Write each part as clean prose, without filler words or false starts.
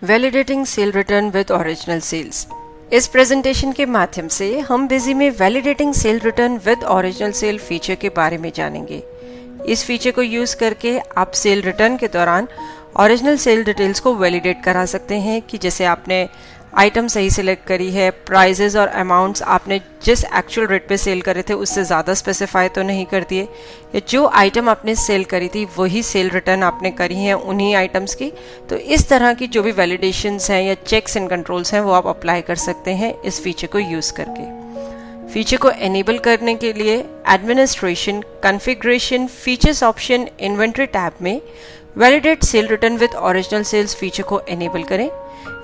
Validating sale return with original sales. इस presentation के माध्यम से हम बिजी में validating sale return with original sale feature के बारे में जानेंगे। इस फीचर को यूज करके आप सेल रिटर्न के दौरान ओरिजिनल सेल डिटेल्स को वैलिडेट करा सकते हैं कि जैसे आपने आइटम सही सिलेक्ट करी है, प्राइजेस और अमाउंट्स आपने जिस एक्चुअल रेट पे सेल करे थे उससे ज़्यादा स्पेसिफाई तो नहीं कर दिए, या जो आइटम आपने सेल करी थी वही सेल रिटर्न आपने करी है उन्हीं आइटम्स की। तो इस तरह की जो भी वैलिडेशंस हैं या चेक्स एंड कंट्रोल्स हैं वो आप अप्लाई कर सकते हैं इस फीचर को यूज़ करके। फीचर को एनेबल करने के लिए administration, configuration, features option, inventory tab में validate sale return with original sales feature को एनेबल करें।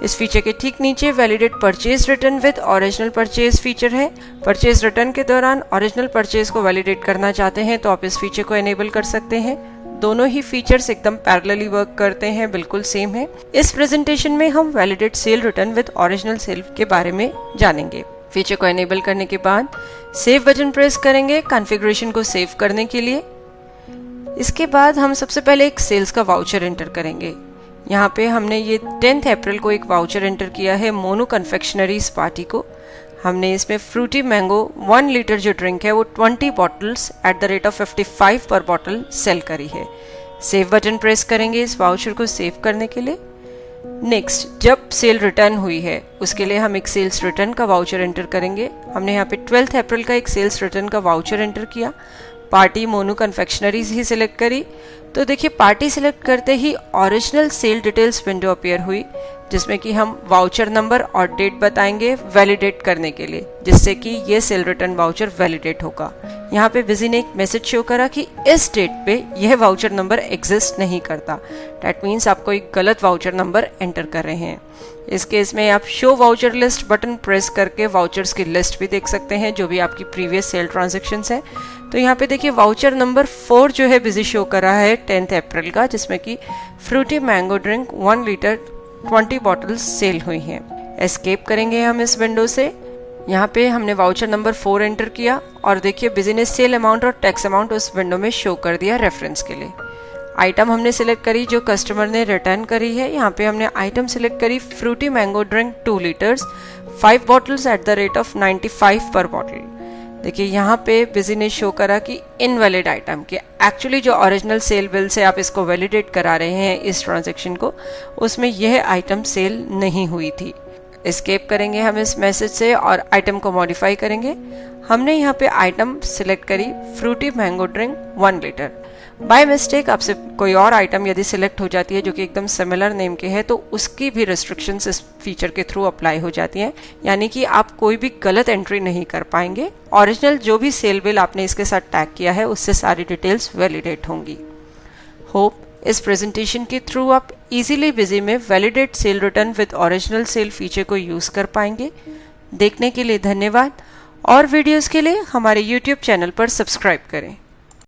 इस फीचर के ठीक नीचे validate purchase return with original purchase feature है। परचेज रिटर्न के दौरान ओरिजिनल परचेज को वैलिडेट करना चाहते हैं तो आप इस फीचर को एनेबल कर सकते हैं। दोनों ही फीचर्स एकदम पैरेलली वर्क करते हैं, बिल्कुल सेम है। इस प्रेजेंटेशन में हम validate sale return with original sale के बारे में जानेंगे। फीचर को एनेबल करने के बाद सेव बटन प्रेस करेंगे कॉन्फ़िगरेशन को सेव करने के लिए। इसके बाद हम सबसे पहले एक सेल्स का वाउचर एंटर करेंगे। यहाँ पे हमने ये 10 अप्रैल को एक वाउचर एंटर किया है मोनू कन्फेक्शनरीज पार्टी को। हमने इसमें फ्रूटी मैंगो 1 लीटर जो ड्रिंक है वो 20 bottles at the rate of 55 पर बॉटल सेल करी है। सेव बटन प्रेस करेंगे इस वाउचर को सेव करने के लिए। नेक्स्ट, जब सेल रिटर्न हुई है उसके लिए हम एक सेल्स रिटर्न का वाउचर एंटर करेंगे। हमने यहाँ पे 12 अप्रैल का एक सेल्स रिटर्न का वाउचर एंटर किया, पार्टी मोनू कन्फेक्शनरीज ही सिलेक्ट करी। तो देखिए पार्टी सिलेक्ट करते ही original sale details window appear हुई, जिसमें कि हम वाउचर नंबर और डेट बताएंगे वैलिडेट करने के लिए, जिससे कि ये सेल रिटर्न वाउचर वैलिडेट होगा। यहाँ पे बिजी ने एक मैसेज शो करा कि इस डेट पे यह वाउचर नंबर एग्जिस्ट नहीं करता। डैट मीन्स आप कोई गलत वाउचर नंबर एंटर कर रहे हैं। इस केस में आप show voucher list button press करके वाउचर्स की लिस्ट भी देख सकते हैं जो भी आपकी प्रीवियस सेल ट्रांजैक्शंस है। तो यहाँ पे देखिए वाउचर नंबर 4 जो है बिजी शो कर रहा है 10 अप्रैल का, जिसमें कि Frooti mango drink 1 litre 20 bottles sale हुई हैं। एस्केप करेंगे हम इस विंडो से। यहाँ पे हमने वाउचर नंबर 4 एंटर किया और देखिए बिजनेस सेल अमाउंट और टैक्स अमाउंट उस विंडो में शो कर दिया रेफरेंस के लिए। आइटम हमने सिलेक्ट करी जो कस्टमर ने रिटर्न करी है। यहाँ पे हमने आइटम सिलेक्ट करी Frooti mango drink 2 litres 5 bottles at the rate of 95 per bottle. देखिए यहाँ पे बिजी ने शो करा कि इनवैलिड आइटम के एक्चुअली जो ओरिजिनल सेल बिल से आप इसको वैलिडेट करा रहे हैं इस ट्रांजैक्शन को, उसमें यह आइटम सेल नहीं हुई थी। एस्केप करेंगे हम इस मैसेज से और आइटम को मॉडिफाई करेंगे। हमने यहाँ पे आइटम सिलेक्ट करी Frooti mango drink 1 litre. By mistake आपसे कोई और आइटम यदि सिलेक्ट हो जाती है जो कि एकदम सिमिलर नेम के है तो उसकी भी रिस्ट्रिक्शंस इस फीचर के थ्रू अप्लाई हो जाती हैं, यानी कि आप कोई भी गलत एंट्री नहीं कर पाएंगे। ओरिजिनल जो भी सेल बिल आपने इसके साथ टैग किया है उससे सारी डिटेल्स वैलिडेट होंगी। होप इस प्रेजेंटेशन के थ्रू आप इजीली बिजी में validate sale return with original sale feature को यूज कर पाएंगे। देखने के लिए धन्यवाद और वीडियोस के लिए हमारे YouTube चैनल पर सब्सक्राइब करें।